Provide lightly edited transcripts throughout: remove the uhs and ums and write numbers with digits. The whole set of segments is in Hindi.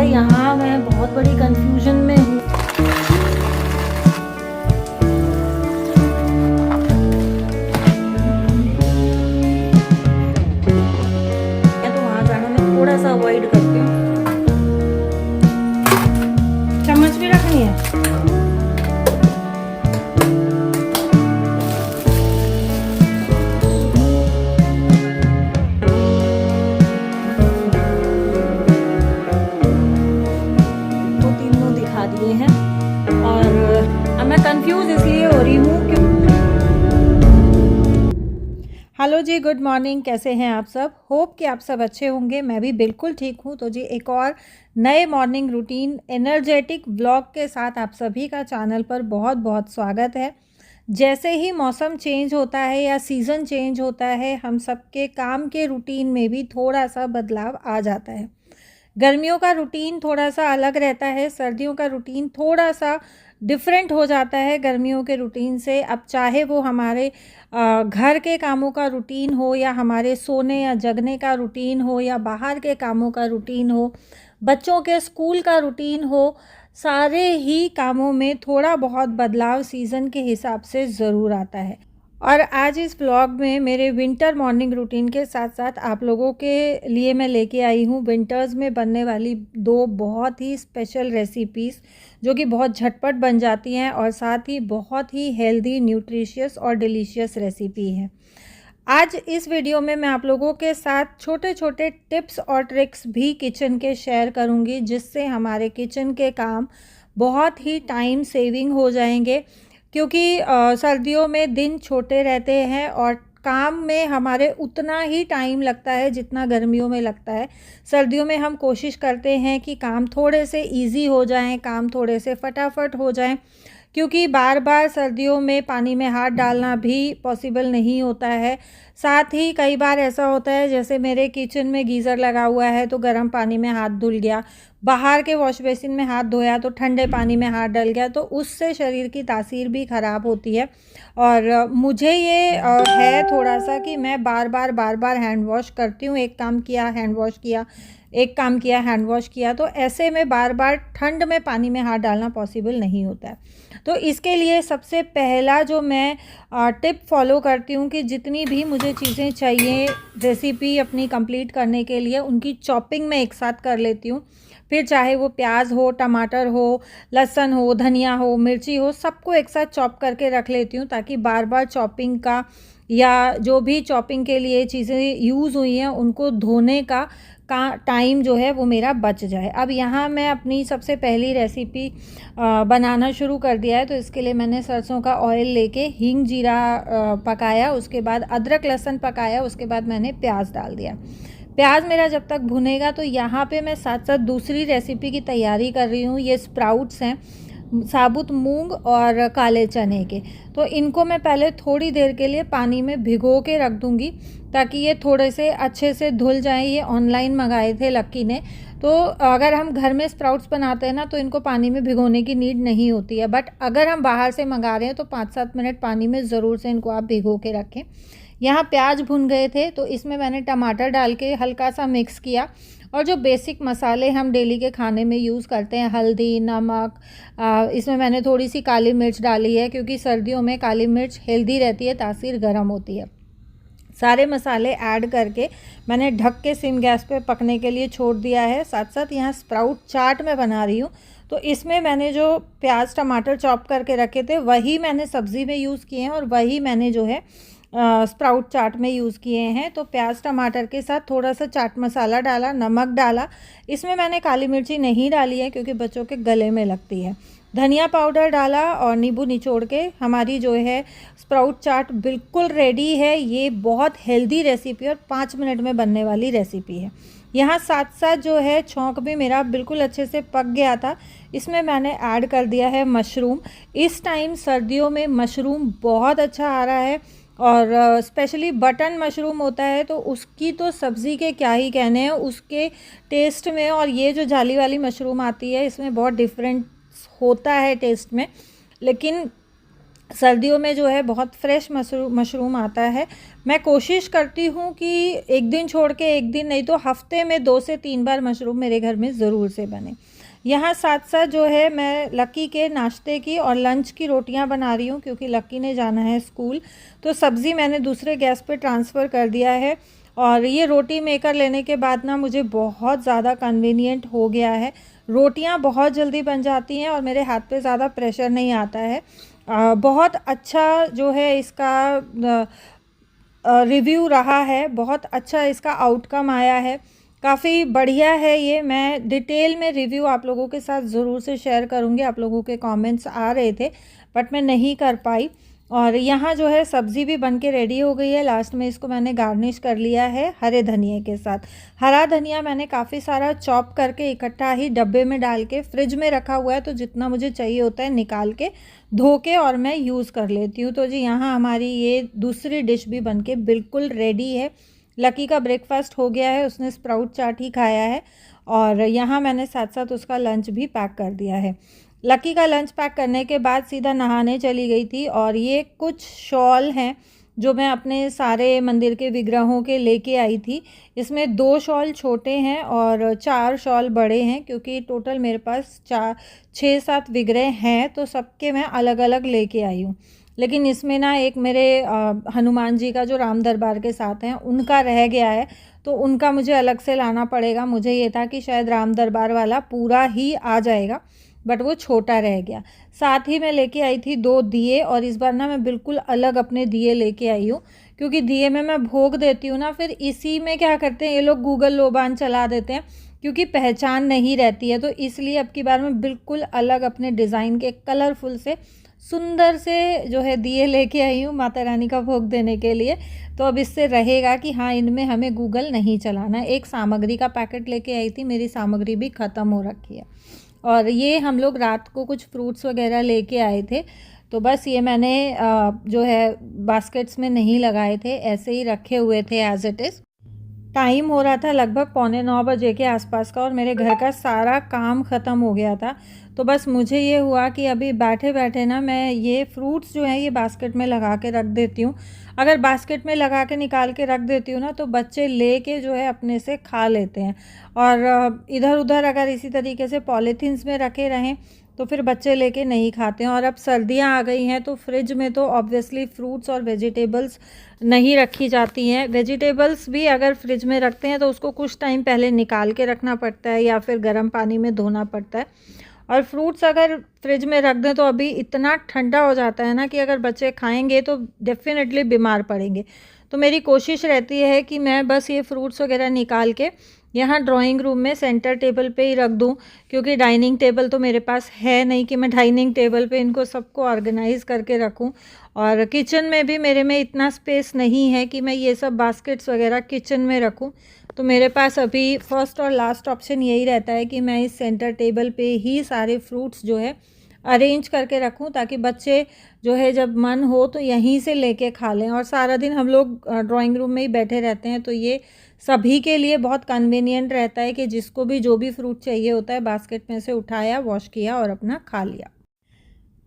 यहाँ मैं बहुत बड़ी कंफ्यूजन में हूँ। मैं तो वहाँ जाना मैं थोड़ा सा अवॉइड करती हूँ। चम्मच भी रखनी है। दिए हैं और अब मैं कंफ्यूज इसलिए हो रही हूँ कि हेलो जी, गुड मॉर्निंग। कैसे हैं आप सब? होप कि आप सब अच्छे होंगे। मैं भी बिल्कुल ठीक हूँ। तो जी एक और नए मॉर्निंग रूटीन एनर्जेटिक व्लॉग के साथ आप सभी का चैनल पर बहुत बहुत स्वागत है। जैसे ही मौसम चेंज होता है या सीज़न चेंज होता है, हम सबके काम के रूटीन में भी थोड़ा सा बदलाव आ जाता है। गर्मियों का रूटीन थोड़ा सा अलग रहता है, सर्दियों का रूटीन थोड़ा सा डिफरेंट हो जाता है गर्मियों के रूटीन से। अब चाहे वो हमारे घर के कामों का रूटीन हो या हमारे सोने या जगने का रूटीन हो या बाहर के कामों का रूटीन हो, बच्चों के स्कूल का रूटीन हो, सारे ही कामों में थोड़ा बहुत बदलाव सीज़न के हिसाब से ज़रूर आता है। और आज इस व्लॉग में मेरे विंटर मॉर्निंग रूटीन के साथ साथ आप लोगों के लिए मैं लेके आई हूँ विंटर्स में बनने वाली दो बहुत ही स्पेशल रेसिपीज़, जो कि बहुत झटपट बन जाती हैं और साथ ही बहुत ही हेल्दी, न्यूट्रिशियस और डिलीशियस रेसिपी है। आज इस वीडियो में मैं आप लोगों के साथ छोटे छोटे टिप्स और ट्रिक्स भी किचन के शेयर करूँगी, जिससे हमारे किचन के काम बहुत ही टाइम सेविंग हो जाएंगे। क्योंकि सर्दियों में दिन छोटे रहते हैं और काम में हमारे उतना ही टाइम लगता है जितना गर्मियों में लगता है। सर्दियों में हम कोशिश करते हैं कि काम थोड़े से इजी हो जाएं, काम थोड़े से फटाफट हो जाएं, क्योंकि बार बार सर्दियों में पानी में हाथ डालना भी पॉसिबल नहीं होता है। साथ ही कई बार ऐसा होता है, जैसे मेरे किचन में गीज़र लगा हुआ है तो गर्म पानी में हाथ धुल गया, बाहर के वॉश बेसिन में हाथ धोया तो ठंडे पानी में हाथ डल गया, तो उससे शरीर की तासीर भी ख़राब होती है। और मुझे ये है थोड़ा सा कि मैं बार बार हैंड वॉश करती हूँ। एक काम किया हैंड वॉश किया, एक काम किया हैंड वॉश किया, तो ऐसे में बार बार ठंड में पानी में हाथ डालना पॉसिबल नहीं होता है। तो इसके लिए सबसे पहला जो मैं टिप फॉलो करती हूँ कि जितनी भी मुझे चीज़ें चाहिए रेसिपी अपनी कंप्लीट करने के लिए, उनकी चॉपिंग मैं एक साथ कर लेती हूँ। फिर चाहे वो प्याज हो, टमाटर हो, लहसुन हो, धनिया हो, मिर्ची हो, सबको एक साथ चॉप करके रख लेती हूँ, ताकि बार बार चॉपिंग का या जो भी चॉपिंग के लिए चीज़ें यूज़ हुई हैं उनको धोने का टाइम जो है वो मेरा बच जाए। अब यहाँ मैं अपनी सबसे पहली रेसिपी बनाना शुरू कर दिया है। तो इसके लिए मैंने सरसों का ऑयल लेके हींग जीरा पकाया, उसके बाद अदरक लहसुन पकाया, उसके बाद मैंने प्याज डाल दिया। प्याज मेरा जब तक भुनेगा, तो यहाँ पे मैं साथ साथ दूसरी रेसिपी की तैयारी कर रही हूँ। ये स्प्राउट्स हैं, साबुत मूंग और काले चने के। तो इनको मैं पहले थोड़ी देर के लिए पानी में भिगो के रख दूँगी, ताकि ये थोड़े से अच्छे से धुल जाएं। ये ऑनलाइन मंगाए थे लक्की ने। तो अगर हम घर में स्प्राउट्स बनाते हैं ना, तो इनको पानी में भिगोने की नीड नहीं होती है। बट अगर हम बाहर से मंगा रहे हैं तो 5-7 मिनट पानी में ज़रूर से इनको आप भिगो के रखें। यहाँ प्याज भुन गए थे, तो इसमें मैंने टमाटर डाल के हल्का सा मिक्स किया। और जो बेसिक मसाले हम डेली के खाने में यूज़ करते हैं, हल्दी, नमक, इसमें मैंने थोड़ी सी काली मिर्च डाली है, क्योंकि सर्दियों में काली मिर्च हेल्दी रहती है, तासीर गर्म होती है। सारे मसाले ऐड करके मैंने ढक के सिम गैस पे पकने के लिए छोड़ दिया है। साथ साथ यहाँ स्प्राउट चाट मैं बना रही हूँ, तो इसमें मैंने जो प्याज टमाटर चॉप करके रखे थे वही मैंने सब्ज़ी में यूज़ किए हैं और वही मैंने जो है स्प्राउट चाट में यूज़ किए हैं। तो प्याज टमाटर के साथ थोड़ा सा चाट मसाला डाला, नमक डाला। इसमें मैंने काली मिर्ची नहीं डाली है, क्योंकि बच्चों के गले में लगती है। धनिया पाउडर डाला और नींबू निचोड़ के हमारी जो है स्प्राउट चाट बिल्कुल रेडी है। ये बहुत हेल्दी रेसिपी और 5 मिनट में बनने वाली रेसिपी है। यहाँ साथ साथ जो है छौंक भी मेरा बिल्कुल अच्छे से पक गया था। इसमें मैंने ऐड कर दिया है मशरूम। इस टाइम सर्दियों में मशरूम बहुत अच्छा आ रहा है, और स्पेशली बटन मशरूम होता है, तो उसकी तो सब्ज़ी के क्या ही कहने हैं उसके टेस्ट में। और ये जो जाली वाली मशरूम आती है, इसमें बहुत डिफरेंट होता है टेस्ट में। लेकिन सर्दियों में जो है बहुत फ्रेश मशरूम आता है। मैं कोशिश करती हूँ कि एक दिन छोड़ के एक दिन, नहीं तो हफ्ते में 2 से 3 बार मशरूम मेरे घर में ज़रूर से बने। यहाँ साथ-साथ जो है मैं लक्की के नाश्ते की और लंच की रोटियाँ बना रही हूँ, क्योंकि लक्की ने जाना है स्कूल, तो सब्ज़ी मैंने दूसरे गैस पे ट्रांसफ़र कर दिया है। और ये रोटी मेकर लेने के बाद ना मुझे बहुत ज़्यादा कन्वीनियंट हो गया है। रोटियाँ बहुत जल्दी बन जाती हैं और मेरे हाथ पे ज़्यादा प्रेशर नहीं आता है। बहुत अच्छा जो है इसका रिव्यू रहा है, बहुत अच्छा इसका आउटकम आया है, काफ़ी बढ़िया है ये। मैं डिटेल में रिव्यू आप लोगों के साथ ज़रूर से शेयर करूँगी। आप लोगों के कमेंट्स आ रहे थे बट मैं नहीं कर पाई। और यहाँ जो है सब्ज़ी भी बन के रेडी हो गई है। लास्ट में इसको मैंने गार्निश कर लिया है हरे धनिए के साथ। हरा धनिया मैंने काफ़ी सारा चॉप करके इकट्ठा ही डब्बे में डाल के फ्रिज में रखा हुआ है, तो जितना मुझे चाहिए होता है निकाल के धो के और मैं यूज़ कर लेती हूँ। तो जी यहाँ हमारी ये दूसरी डिश भी बन के बिल्कुल रेडी है। लकी का ब्रेकफास्ट हो गया है, उसने स्प्राउट चाट ही खाया है और यहाँ मैंने साथ साथ उसका लंच भी पैक कर दिया है। लकी का लंच पैक करने के बाद सीधा नहाने चली गई थी। और ये कुछ शॉल हैं जो मैं अपने सारे मंदिर के विग्रहों के लेके आई थी। इसमें 2 शॉल छोटे हैं और 4 शॉल बड़े हैं, क्योंकि टोटल मेरे पास 6-7 विग्रह हैं, तो सबके मैं अलग अलग लेके आई हूँ। लेकिन इसमें ना एक मेरे हनुमान जी का जो राम दरबार के साथ हैं उनका रह गया है, तो उनका मुझे अलग से लाना पड़ेगा। मुझे ये था कि शायद राम दरबार वाला पूरा ही आ जाएगा, बट वो छोटा रह गया। साथ ही मैं लेके आई थी 2 दिए, और इस बार ना मैं बिल्कुल अलग अपने दिए लेके आई हूँ, क्योंकि दिए में मैं भोग देती हूँ ना, फिर इसी में क्या करते हैं ये लोग गूगल लोबान चला देते हैं, क्योंकि पहचान नहीं रहती है। तो इसलिए अब की बार मैं बिल्कुल अलग अपने डिज़ाइन के कलरफुल से सुंदर से जो है दिए लेके आई हूँ माता रानी का भोग देने के लिए। तो अब इससे रहेगा कि हाँ, इनमें हमें गूगल नहीं चलाना। एक सामग्री का पैकेट लेके आई थी, मेरी सामग्री भी ख़त्म हो रखी है। और ये हम लोग रात को कुछ फ्रूट्स वगैरह लेके आए थे, तो बस ये मैंने जो है बास्केट्स में नहीं लगाए थे, ऐसे ही रखे हुए थे एज़ इट इज़। टाइम हो रहा था लगभग 8:45 बजे के आसपास का, और मेरे घर का सारा काम ख़त्म हो गया था। तो बस मुझे ये हुआ कि अभी बैठे बैठे ना मैं ये फ्रूट्स जो हैं ये बास्केट में लगा के रख देती हूँ। अगर बास्केट में लगा के निकाल के रख देती हूँ ना, तो बच्चे लेके जो है अपने से खा लेते हैं। और इधर उधर अगर इसी तरीके से पॉलीथीन्स में रखे रहें तो फिर बच्चे लेके नहीं खाते हैं। और अब सर्दियाँ आ गई हैं, तो फ्रिज में तो ऑब्वियसली फ्रूट्स और वेजिटेबल्स नहीं रखी जाती हैं। वेजिटेबल्स भी अगर फ्रिज में रखते हैं तो उसको कुछ टाइम पहले निकाल के रखना पड़ता है या फिर गर्म पानी में धोना पड़ता है। और फ्रूट्स अगर फ्रिज में रख दें तो अभी इतना ठंडा हो जाता है ना कि अगर बच्चे खाएंगे तो डेफिनेटली बीमार पड़ेंगे। तो मेरी कोशिश रहती है कि मैं बस ये फ्रूट्स वगैरह निकाल के यहाँ ड्राइंग रूम में सेंटर टेबल पे ही रख दूँ, क्योंकि डाइनिंग टेबल तो मेरे पास है नहीं कि मैं डाइनिंग टेबल पे इनको सबको ऑर्गेनाइज़ करके रखूँ। और किचन में भी मेरे में इतना स्पेस नहीं है कि मैं ये सब बास्केट्स वगैरह किचन में रखूँ। तो मेरे पास अभी फर्स्ट और लास्ट ऑप्शन यही रहता है कि मैं इस सेंटर टेबल पे ही सारे फ्रूट्स जो है अरेंज करके रखूं, ताकि बच्चे जो है जब मन हो तो यहीं से लेके खा लें। और सारा दिन हम लोग ड्राइंग रूम में ही बैठे रहते हैं, तो ये सभी के लिए बहुत कन्वीनियंट रहता है कि जिसको भी जो भी फ्रूट चाहिए होता है बास्केट में से उठाया, वॉश किया और अपना खा लिया।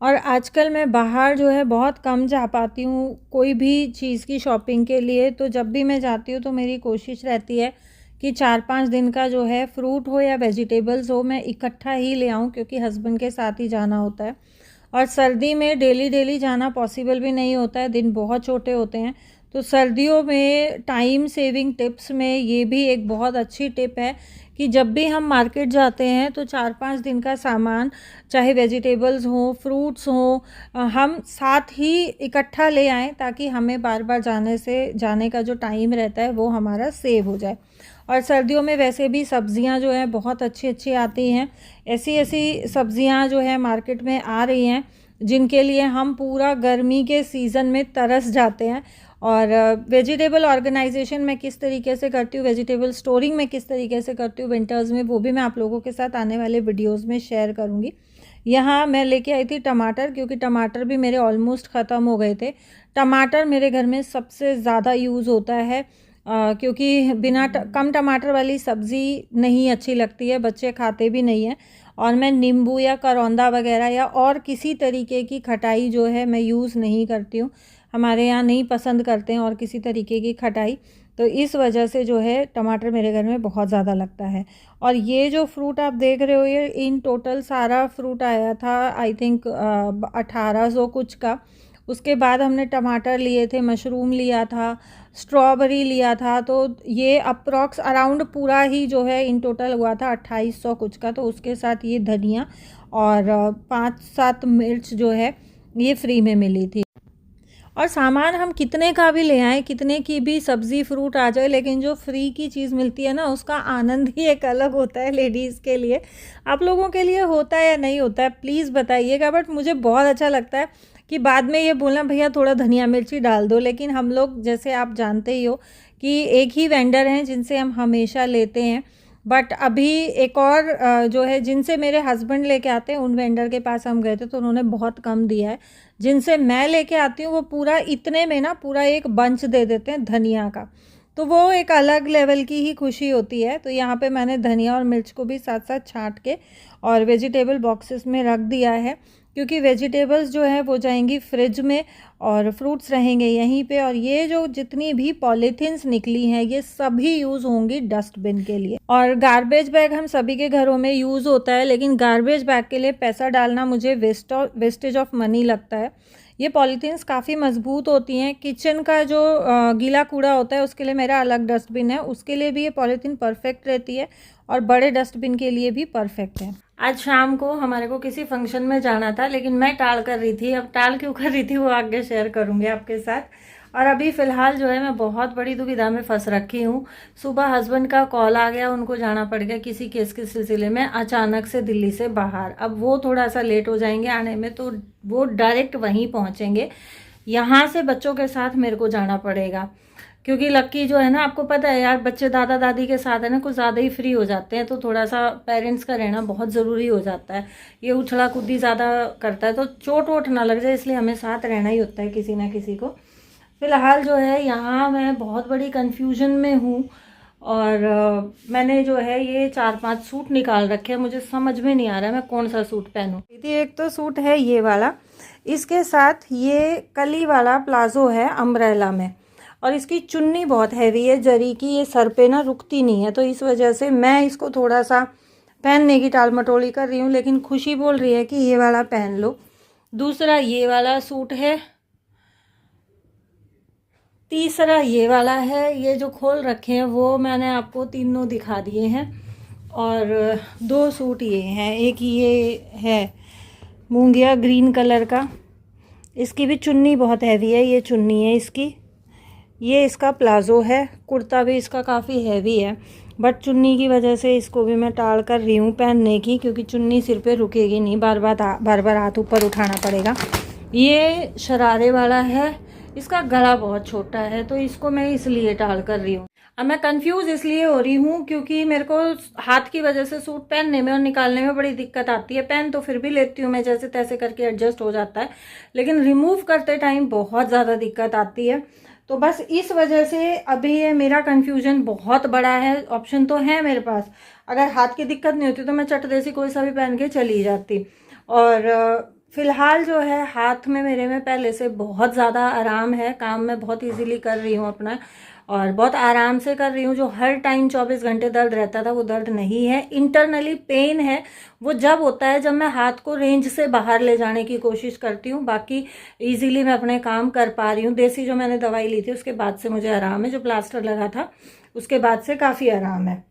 और आजकल मैं बाहर जो है बहुत कम जा पाती हूँ कोई भी चीज़ की शॉपिंग के लिए। तो जब भी मैं जाती हूँ तो मेरी कोशिश रहती है कि 4-5 दिन का जो है फ्रूट हो या वेजिटेबल्स हो मैं इकट्ठा ही ले आऊँ, क्योंकि हस्बैंड के साथ ही जाना होता है। और सर्दी में डेली डेली जाना पॉसिबल भी नहीं होता है, दिन बहुत छोटे होते हैं। तो सर्दियों में टाइम सेविंग टिप्स में ये भी एक बहुत अच्छी टिप है कि जब भी हम मार्केट जाते हैं तो 4-5 दिन का सामान, चाहे वेजिटेबल्स हों, फ्रूट्स हों, हम साथ ही इकट्ठा ले आएँ, ताकि हमें बार बार जाने का जो टाइम रहता है वो हमारा सेव हो जाए। और सर्दियों में वैसे भी सब्ज़ियां जो हैं बहुत अच्छी अच्छी आती हैं। ऐसी ऐसी सब्ज़ियां जो है मार्केट में आ रही हैं जिनके लिए हम पूरा गर्मी के सीज़न में तरस जाते हैं। और वेजिटेबल ऑर्गेनाइजेशन मैं किस तरीके से करती हूँ, वेजिटेबल स्टोरिंग में किस तरीके से करती हूँ विंटर्स में, वो भी मैं आप लोगों के साथ आने वाले वीडियोस में शेयर करूँगी। यहाँ मैं लेके आई थी टमाटर, क्योंकि टमाटर भी मेरे ऑलमोस्ट ख़त्म हो गए थे। टमाटर मेरे घर में सबसे ज़्यादा यूज़ होता है क्योंकि बिना कम टमाटर वाली सब्ज़ी नहीं अच्छी लगती है, बच्चे खाते भी नहीं हैं। और मैं नींबू या करौंदा वगैरह या और किसी तरीके की खटाई जो है मैं यूज़ नहीं करती हूँ। हमारे यहाँ नहीं पसंद करते हैं और किसी तरीके की खटाई, तो इस वजह से जो है टमाटर मेरे घर में बहुत ज़्यादा लगता है। और ये जो फ्रूट आप देख रहे हो, ये इन टोटल सारा फ्रूट आया था आई थिंक 1800 कुछ का। उसके बाद हमने टमाटर लिए थे, मशरूम लिया था, स्ट्रॉबेरी लिया था, तो ये अप्रॉक्स अराउंड पूरा ही जो है इन टोटल हुआ था 2800 कुछ का। तो उसके साथ ये धनिया और 5-7 मिर्च जो है ये फ्री में मिली थी। और सामान हम कितने का भी ले आएँ, कितने की भी सब्ज़ी फ्रूट आ जाए, लेकिन जो फ्री की चीज़ मिलती है ना, उसका आनंद ही एक अलग होता है लेडीज़ के लिए। आप लोगों के लिए होता है या नहीं होता है प्लीज़ बताइएगा। बट मुझे बहुत अच्छा लगता है कि बाद में ये बोलना भैया थोड़ा धनिया मिर्ची डाल दो, लेकिन हम लोग जैसे आप जानते ही हो कि एक ही वेंडर हैं जिनसे हम हमेशा लेते हैं। बट अभी एक और जो है जिनसे मेरे हस्बैंड लेके आते हैं, उन वेंडर के पास हम गए थे तो उन्होंने बहुत कम दिया है। जिनसे मैं लेके आती हूँ वो पूरा इतने में ना पूरा एक बंच दे देते हैं धनिया का, तो वो एक अलग लेवल की ही खुशी होती है। तो यहाँ पे मैंने धनिया और मिर्च को भी साथ साथ छांट के और वेजिटेबल बॉक्सेस में रख दिया है, क्योंकि वेजिटेबल्स जो है वो जाएंगी फ्रिज में और फ्रूट्स रहेंगे यहीं पे। और ये जो जितनी भी पॉलीथीन्स निकली हैं ये सभी यूज़ होंगी डस्टबिन के लिए। और गार्बेज बैग हम सभी के घरों में यूज़ होता है, लेकिन गार्बेज बैग के लिए पैसा डालना मुझे वेस्टेज ऑफ मनी लगता है। ये पॉलीथीन्स काफ़ी मजबूत होती हैं। किचन का जो गीला कूड़ा होता है उसके लिए मेरा अलग डस्टबिन है, उसके लिए भी ये पॉलीथीन परफेक्ट रहती है और बड़े डस्टबिन के लिए भी परफेक्ट है। आज शाम को हमारे को किसी फंक्शन में जाना था, लेकिन मैं टाल कर रही थी। अब टाल क्यों कर रही थी वो आगे शेयर करूँगी आपके साथ। और अभी फ़िलहाल जो है मैं बहुत बड़ी दुविधा में फंस रखी हूँ। सुबह हस्बैंड का कॉल आ गया, उनको जाना पड़ गया किसी केस के सिलसिले में अचानक से दिल्ली से बाहर। अब वो थोड़ा सा लेट हो जाएंगे आने में, तो वो डायरेक्ट वहीं पहुँचेंगे। यहाँ से बच्चों के साथ मेरे को जाना पड़ेगा, क्योंकि लक्की जो है ना, आपको पता है यार, बच्चे दादा दादी के साथ है ना कुछ ज़्यादा ही फ्री हो जाते हैं, तो थोड़ा सा पेरेंट्स का रहना बहुत ज़रूरी हो जाता है। ये उछला कूदी ज़्यादा करता है तो चोट वोट ना लग जाए, इसलिए हमें साथ रहना ही होता है किसी ना किसी को। फ़िलहाल जो है यहाँ मैं बहुत बड़ी कन्फ्यूजन में हूँ। और मैंने जो है ये 4-5 सूट निकाल रखे हैं, मुझे समझ में नहीं आ रहा है मैं कौन सा सूट पहनूँ। एक तो सूट है ये वाला, इसके साथ ये कली वाला प्लाजो है अम्ब्रेला में, और इसकी चुन्नी बहुत हैवी है जरी की, ये सर पे ना रुकती नहीं है, तो इस वजह से मैं इसको थोड़ा सा पहनने की टाल मटोली कर रही हूँ। लेकिन खुशी बोल रही है कि ये वाला पहन लो। दूसरा ये वाला सूट है, तीसरा ये वाला है। ये जो खोल रखे हैं वो मैंने आपको तीनों दिखा दिए हैं। और 2 सूट ये हैं, एक ये है मूंगिया ग्रीन कलर का, इसकी भी चुन्नी बहुत हैवी है, ये चुन्नी है इसकी। ये इसका प्लाज़ो है, कुर्ता भी इसका काफ़ी हैवी है, बट चुन्नी की वजह से इसको भी मैं टाल कर रही हूँ पहनने की, क्योंकि चुन्नी सिर पे रुकेगी नहीं, बार बार हाथ ऊपर उठाना पड़ेगा। ये शरारे वाला है, इसका गला बहुत छोटा है, तो इसको मैं इसलिए टाल कर रही हूँ। अब मैं कंफ्यूज इसलिए हो रही हूँ क्योंकि मेरे को हाथ की वजह से सूट पहनने में और निकालने में बड़ी दिक्कत आती है। पहन तो फिर भी लेती हूँ मैं, जैसे तैसे करके एडजस्ट हो जाता है, लेकिन रिमूव करते टाइम बहुत ज़्यादा दिक्कत आती है। तो बस इस वजह से अभी ये मेरा कन्फ्यूजन बहुत बड़ा है। ऑप्शन तो है मेरे पास, अगर हाथ की दिक्कत नहीं होती तो मैं चट देसी कोई सा भी पहन के चली जाती। और फ़िलहाल जो है हाथ में मेरे में पहले से बहुत ज़्यादा आराम है, काम मैं बहुत इजीली कर रही हूँ अपना, और बहुत आराम से कर रही हूँ। जो हर टाइम 24 घंटे दर्द रहता था वो दर्द नहीं है। इंटरनली पेन है, वो जब होता है जब मैं हाथ को रेंज से बाहर ले जाने की कोशिश करती हूँ। बाकी इजीली मैं अपने काम कर पा रही हूँ। देसी जो मैंने दवाई ली थी उसके बाद से मुझे आराम है, जो प्लास्टर लगा था उसके बाद से काफ़ी आराम है।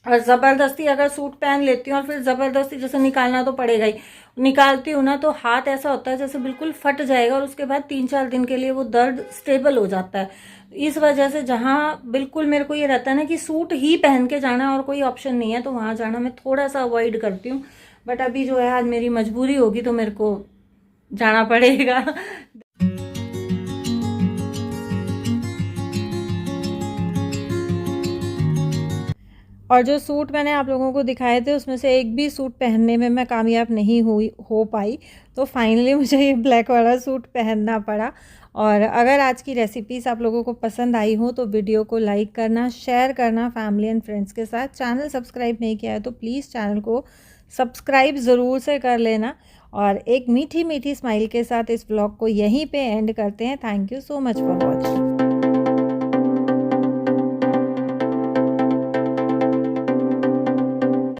और ज़बरदस्ती अगर सूट पहन लेती हूँ और फिर ज़बरदस्ती जैसे निकालना तो पड़ेगा ही, निकालती हूँ ना तो हाथ ऐसा होता है जैसे बिल्कुल फट जाएगा, और उसके बाद 3-4 दिन के लिए वो दर्द स्टेबल हो जाता है। इस वजह से जहाँ बिल्कुल मेरे को ये रहता है ना कि सूट ही पहन के जाना और कोई ऑप्शन नहीं है, तो वहाँ जाना मैं थोड़ा सा अवॉइड करती हूँ। बट अभी जो है आज मेरी मजबूरी होगी तो मेरे को जाना पड़ेगा। और जो सूट मैंने आप लोगों को दिखाए थे उसमें से एक भी सूट पहनने में मैं कामयाब नहीं हो पाई, तो फाइनली मुझे ये ब्लैक वाला सूट पहनना पड़ा। और अगर आज की रेसिपीज़ आप लोगों को पसंद आई हो तो वीडियो को लाइक करना, शेयर करना फैमिली एंड फ्रेंड्स के साथ। चैनल सब्सक्राइब नहीं किया है तो प्लीज़ चैनल को सब्सक्राइब ज़रूर से कर लेना। और एक मीठी मीठी स्माइल के साथ इस व्लॉग को यहीं पे एंड करते हैं। Thank you so much for watching.